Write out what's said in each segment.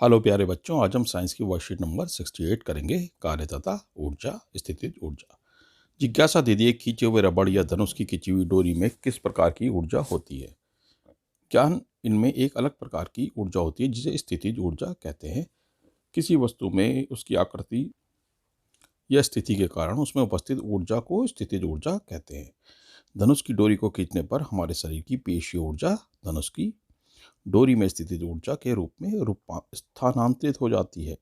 Hello प्यारे बच्चों, आज हम साइंस की वर्कशीट नंबर 68 करेंगे। कार्य तथा ऊर्जा, स्थितिज ऊर्जा। जिज्ञासा दीदी, एक खींचे हुए रबड़ या धनुष की खींची हुई डोरी में किस प्रकार की ऊर्जा होती है? ज्ञान, इनमें एक अलग प्रकार की ऊर्जा होती है जिसे स्थितिज ऊर्जा कहते हैं। किसी वस्तु में उसकी आकृति या स्थिति के कारण उसमें उपस्थित ऊर्जा को स्थितिज ऊर्जा कहते हैं। धनुष की डोरी को खींचने पर हमारे शरीर की पेशीय ऊर्जा धनुष की डोरी में स्थितिज ऊर्जा के रूप में स्थानांतरित हो जाती है।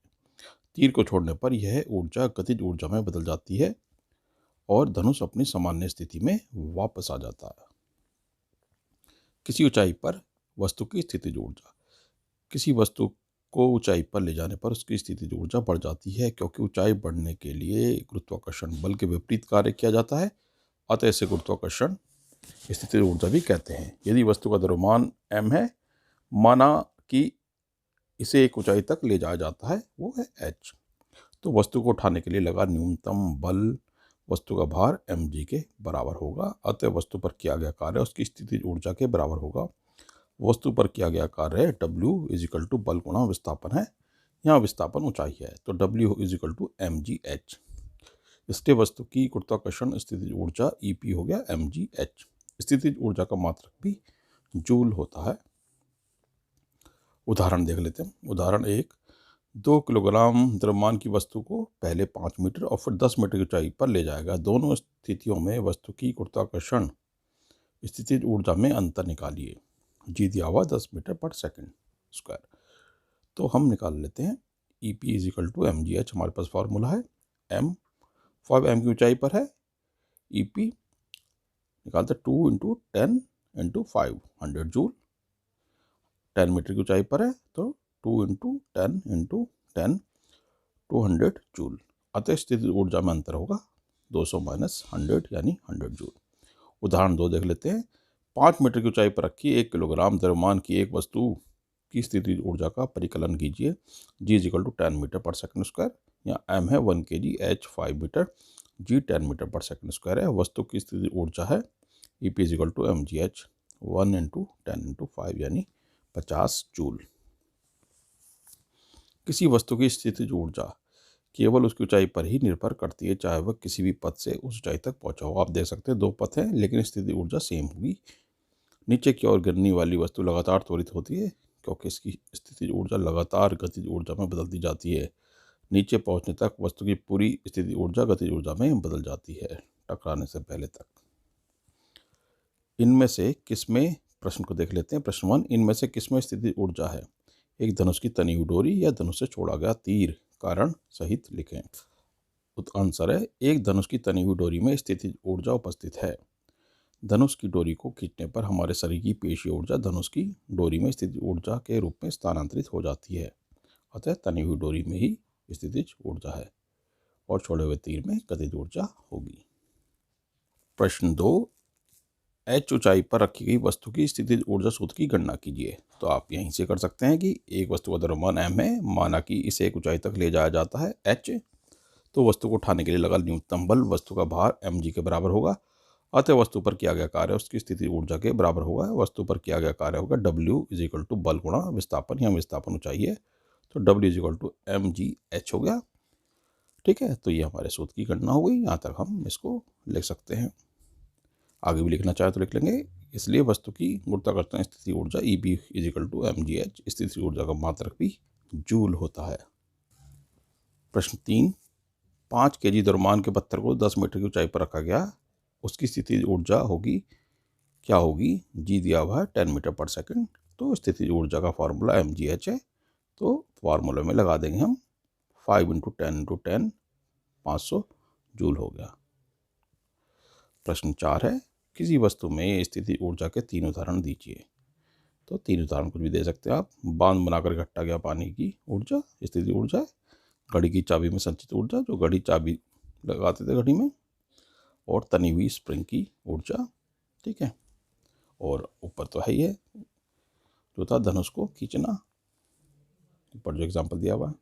तीर को छोड़ने पर यह ऊर्जा गतिज ऊर्जा में बदल जाती है और धनुष अपनी सामान्य स्थिति में वापस आ जाता है। किसी ऊंचाई पर वस्तु की स्थितिज ऊर्जा। किसी वस्तु को ऊंचाई पर ले जाने पर उसकी स्थितिज ऊर्जा बढ़ जाती है, क्योंकि ऊंचाई बढ़ने के लिए गुरुत्वाकर्षण बल के विपरीत कार्य किया जाता है। अतः इसे गुरुत्वाकर्षण स्थितिज ऊर्जा भी कहते हैं। यदि वस्तु का द्रव्यमान m है, माना कि इसे एक ऊंचाई तक ले जाया जाता है, वो है h, तो वस्तु को उठाने के लिए लगा न्यूनतम बल वस्तु का भार mg के बराबर होगा। अतः वस्तु पर किया गया कार्य उसकी स्थितिज ऊर्जा के बराबर होगा। वस्तु पर किया गया कार्य W इजिकल टू बल गुणा विस्थापन है। यहाँ विस्थापन ऊंचाई है, तो W इजिकल टू mgh। इसलिए वस्तु की गुरुत्वाकर्षण स्थितिज ऊर्जा EP हो गया mgh। स्थितिज ऊर्जा का मात्रक भी जूल होता है। उदाहरण देख लेते हैं। उदाहरण 1, 2 किलोग्राम द्रव्यमान की वस्तु को पहले 5 मीटर और फिर 10 मीटर की ऊंचाई पर ले जाएगा। दोनों स्थितियों में वस्तु की गुरुत्वाकर्षण स्थितिज ऊर्जा में अंतर निकालिए। जी दिया हुआ 10 मीटर पर सेकंड स्क्वायर। तो हम निकाल लेते हैं। EP इजिकल टू mgh हमारे पास फार्मूला है। m 5m की ऊंचाई पर है। EP निकालते 2 इंटू 10 इंटू 5 100 जूल। 10 मीटर की ऊंचाई पर है, तो 2 इंटू 10 इंटू 10 200 जूल। अतः स्थितिज ऊर्जा में अंतर होगा 200 माइनस 100 यानी 100 जूल। उदाहरण 2 देख लेते हैं। 5 मीटर की ऊंचाई पर रखी 1 किलोग्राम द्रव्यमान की एक वस्तु की स्थितिज ऊर्जा का परिकलन कीजिए। G is equal to 10 metre per second square. यहाँ M है 1 kg, H 5 metre, G 10 metre per second square है। वस्तु की स्थितिज ऊर्जा है EP is equal to mgh 1 into 10 into 5 यानी 50 जूल। किसी वस्तु की स्थितिज ऊर्जा केवल उसकी ऊंचाई पर ही निर्भर करती है, चाहे वह किसी भी पथ से उस ऊंचाई तक पहुंचा हो। आप देख सकते हैं 2 पथ हैं, लेकिन स्थितिज ऊर्जा सेम होगी। नीचे की ओर गिरने वाली वस्तु लगातार त्वरित होती है, क्योंकि इसकी स्थितिज ऊर्जा लगातार गतिज ऊर्जा में बदलती जाती है। नीचे पहुंचने तक वस्तु की पूरी स्थितिज ऊर्जा गतिज ऊर्जा में बदल जाती है, टकराने से पहले तक। इनमें से किसमें, प्रश्न को देख लेते हैं। प्रश्न 1, इनमें से किसमें स्थितिज ऊर्जा है? एक धनुष की तनी हुई डोरी या धनुष से छोड़ा गया तीर। कारण सहित लिखें। आंसर है, एक धनुष की तनी हुई डोरी में स्थितिज ऊर्जा उपस्थित है। धनुष की डोरी को खींचने पर हमारे शरीर की पेशीय ऊर्जा धनुष की डोरी में स्थितिज ऊर्जा के रूप में स्थानांतरित हो जाती है। अतः तनी हुई डोरी में ही स्थितिज ऊर्जा है और छोड़े हुए तीर में गतिज ऊर्जा होगी। प्रश्न 2, H ऊंचाई पर रखी गई वस्तु की स्थितिज ऊर्जा सूत्र की गणना कीजिए। तो आप यहीं से कर सकते हैं कि एक वस्तु का द्रव्यमान m है, माना कि इसे एक ऊंचाई तक ले जाया जाता है h, तो वस्तु को उठाने के लिए लगा न्यूनतम बल वस्तु का भार mg के बराबर होगा। अतः वस्तु पर किया गया कार्य उसकी स्थितिज ऊर्जा के बराबर होगा। वस्तु पर किया गया कार्य होगा W इजिकल टू बल गुणा विस्थापन। यहाँ विस्थापन ऊंचाई है, तो W इजिकल टू mgh हो गया। ठीक है, तो ये हमारे सूत्र की गणना हो गई। यहाँ तक हम इसको लिख सकते हैं। आगे भी लिखना चाहे तो लिख लेंगे। इसलिए वस्तु की गुरुत्वाकर्षण स्थिति ऊर्जा EP इजिकल टू mgh, स्थिति ऊर्जा का मात्रक भी जूल होता है। प्रश्न 3, 5 kg द्रव्यमान के पत्थर को 10 मीटर की ऊंचाई पर रखा गया, उसकी स्थिति ऊर्जा होगी, क्या होगी? G दिया हुआ है 10 मीटर पर सेकंड। तो स्थिति ऊर्जा का फार्मूला mgh है, तो फार्मूले में लगा देंगे हम 5 इंटू 10 इंटू 10 500 जूल हो गया। प्रश्न 4 है, किसी वस्तु में स्थिति ऊर्जा के 3 उदाहरण दीजिए। तो 3 उदाहरण कुछ भी दे सकते हैं आप। बांध बनाकर इकट्ठा गया पानी की ऊर्जा स्थिति ऊर्जा है। घड़ी की चाबी में संचित ऊर्जा, जो घड़ी चाबी लगाते थे घड़ी में, और तनी हुई स्प्रिंग की ऊर्जा। ठीक है, और ऊपर तो है ही है जो था धनुष को खींचना, ऊपर जो एग्जाम्पल दिया हुआ है।